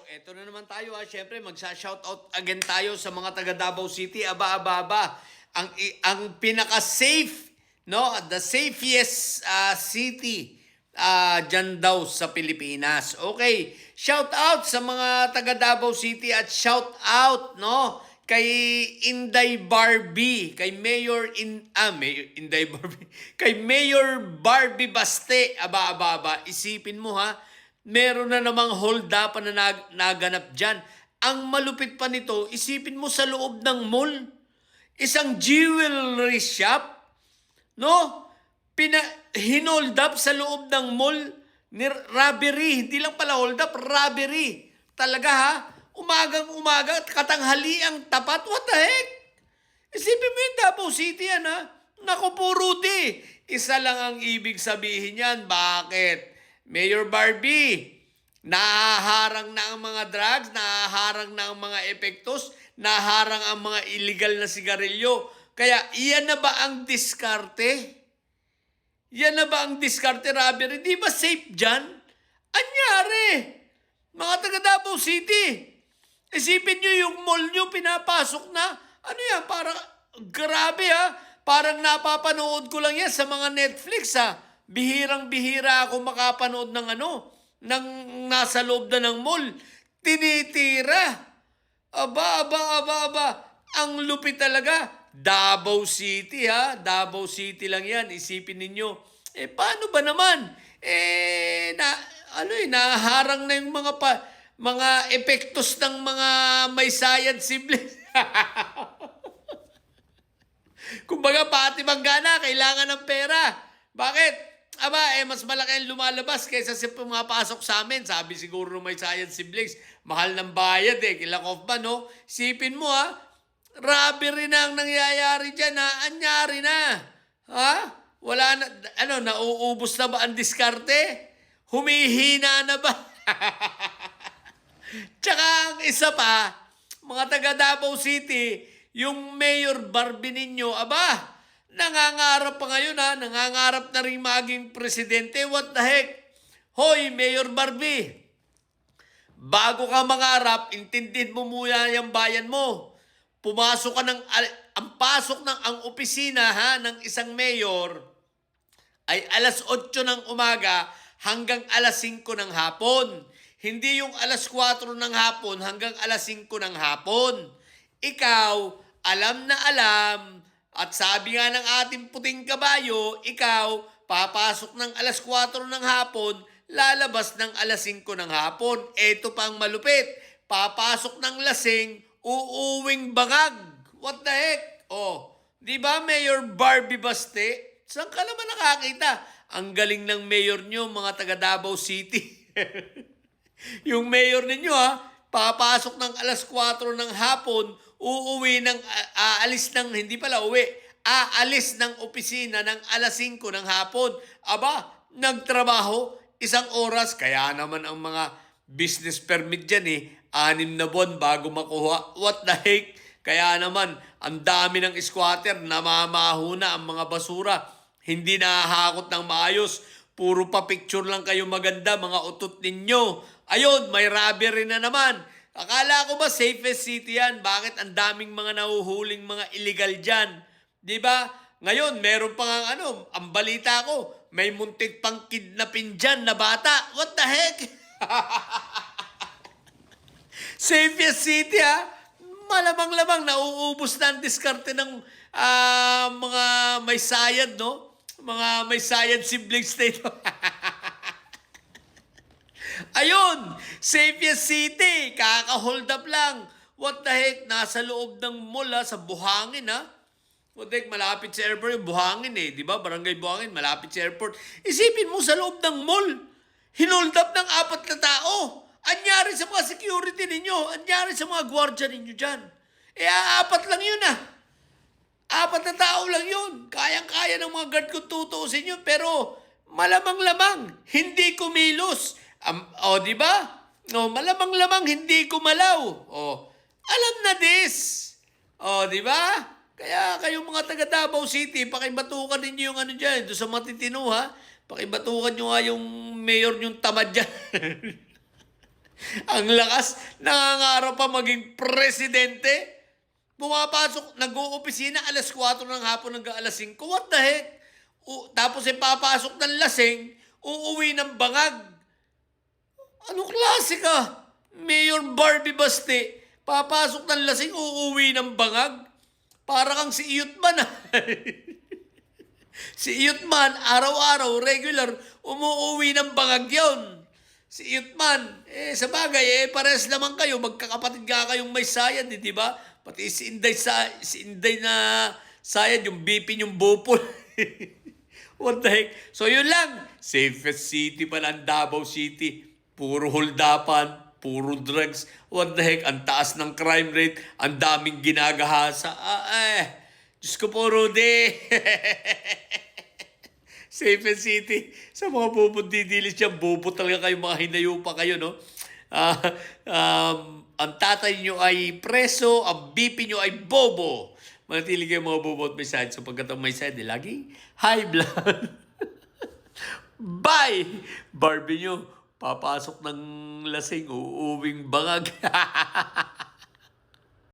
eto na naman tayo ha. Siyempre, magsa-shoutout again tayo sa mga taga Davao City. Aba. Ang pinaka-safe, no? The safest city dyan daw sa Pilipinas. Okay, shoutout sa mga taga Davao City at shoutout, no? Kay Inday Barbie, kay Inday Barbie, kay Mayor Barbie Baste. Aba. Isipin mo ha, meron na namang hold-up na naganap dyan. Ang malupit pa nito, isipin mo sa loob ng mall, isang jewelry shop, no? Hinold up sa loob ng mall ni robbery. Hindi lang pala hold up, robbery. Talaga ha? Umagang-umaga, katanghaliang tapat. What the heck? Isipin mo yung Davao City yan ha? Naku po, Rudy. Isa lang ang ibig sabihin yan. Bakit? Mayor Barbie, nahaharang na ang mga drugs, nahaharang na ang mga epektos, nahaharang ang mga illegal na sigarilyo. Kaya iyan na ba ang diskarte? Yan na ba ang diskarte, robbery? Di ba safe dyan? Anyari? Mga taga Davao City, isipin nyo yung mall nyo, pinapasok na. Ano yan? Parang, grabe ha. Parang napapanood ko lang yan sa mga Netflix ha. Bihirang-bihira ako makapanood ng ng nasa loob na ng mall. Tinitira. Aba. Ang lupit talaga. Davao City ha. Davao City lang yan. Isipin ninyo. Paano ba naman? Naharang na yung mga epektos ng mga may sayad siblings. Kumbaga, pati manggana, kailangan ng pera. Bakit? Mas malaki ang lumalabas kaysa sa pumapasok sa amin. Sabi siguro ng may science siblings, mahal ng bayad Kila Kaufman, no? Sipin mo ha, robbery na ang nangyayari dyan ha. Anyari na. Ha? Wala na, nauubos na ba ang diskarte? Humihina na ba? Tsaka ang isa pa, mga taga Davao City, yung Mayor Barbie ninyo, nangangarap pa ngayon ha, nangangarap na rin maging presidente. What the heck? Hoy, Mayor Barbie, bago ka mangarap, intindihin mo muna yung bayan mo. Pumasok ka ang opisina ha, ng isang mayor ay alas 8 ng umaga hanggang alas 5 ng hapon. Hindi yung alas 4 ng hapon hanggang alas 5 ng hapon. Ikaw, alam na alam, at sabi nga ng ating puting kabayo, ikaw, papasok ng alas 4 ng hapon, lalabas ng alas 5 ng hapon. Ito pang malupit, papasok ng lasing, uuwing bangag. What the heck? Di ba Mayor Barbie Baste? Saan ka naman nakakita? Ang galing ng mayor nyo, mga taga Davao City. Yung mayor ninyo papasok ng alas 4 ng hapon, aalis ng opisina ng alas 5 ng hapon. Nagtrabaho, 1 oras. Kaya naman ang mga business permit dyan 6 na buwan bago makuha. What the heck? Kaya naman, ang dami ng squatter, namamaho na ang mga basura. Hindi nahahakot ng maayos. Puro pa picture lang kayo maganda, mga utot ninyo. Ayun, may robbery na naman. Akala ko ba safest city yan? Bakit ang daming mga nahuhuling mga illegal dyan? Di ba? Ngayon, meron pa nga ang balita ko, may muntik pang kidnapin dyan na bata. What the heck? Safest city Malamang-lamang nauubos na ang diskarte ng mga may sayad, no? Mga may sayad siblings dito. Ayun, safest city, kaka-hold up lang. What the heck, nasa loob ng mall sa Buhangin What the heck, malapit sa airport yung Buhangin di ba? Barangay Buhangin, malapit sa airport. Isipin mo sa loob ng mall, hinold up ng 4 na tao. Anyari sa mga security ninyo, anyari sa mga gwardiya ninyo dyan. 4 lang yun 4 na tao lang yun. Kayang-kaya ng mga guard kung tutuusin yun. Pero malamang-lamang, hindi kumilos. Di ba? Malamang-lamang, hindi kumalaw. Alam na this. Di ba? Kaya kayong mga taga Davao City, pakibatukan ninyo yung dyan. Doon sa matitino Pakibatukan nyo yung mayor nyong tamad dyan. Ang lakas, nangangarap pa maging presidente. Pumapasok, nag-uopisina alas 4 ng hapon hanggang alas 5. What the heck? Tapos papasok ng lasing, uuwi ng bangag. Anong klase ka? Mayor Barbie Basti, papasok ng lasing, uuwi ng bangag. Para kang si Iyutman. Si Iyutman, araw-araw, regular, umuuwi ng bangag yon. Si Iyutman, sa bagay, pares naman kayo, magkakapatid ka kayong may sayad, di ba? Pati si Inday na sayad, yung BP yung bupol. What the heck? So yun lang, safest city pala ang Davao City. Puro holdapan, puro drugs. What the heck? Ang taas ng crime rate, ang daming ginagahasa. Diyos ko po, Rudy. Safest city. Sa mga bubod didilis dyan, bobo talaga kayo, mga hinayo pa kayo, no? Ang tatay nyo ay preso, ang BP nyo ay bobo. Manatili kayo mga bobo at may side. Sapagkat ang may side, laging high blood. Bye! Barbie nyo, papasok ng lasing, uuwing bangag.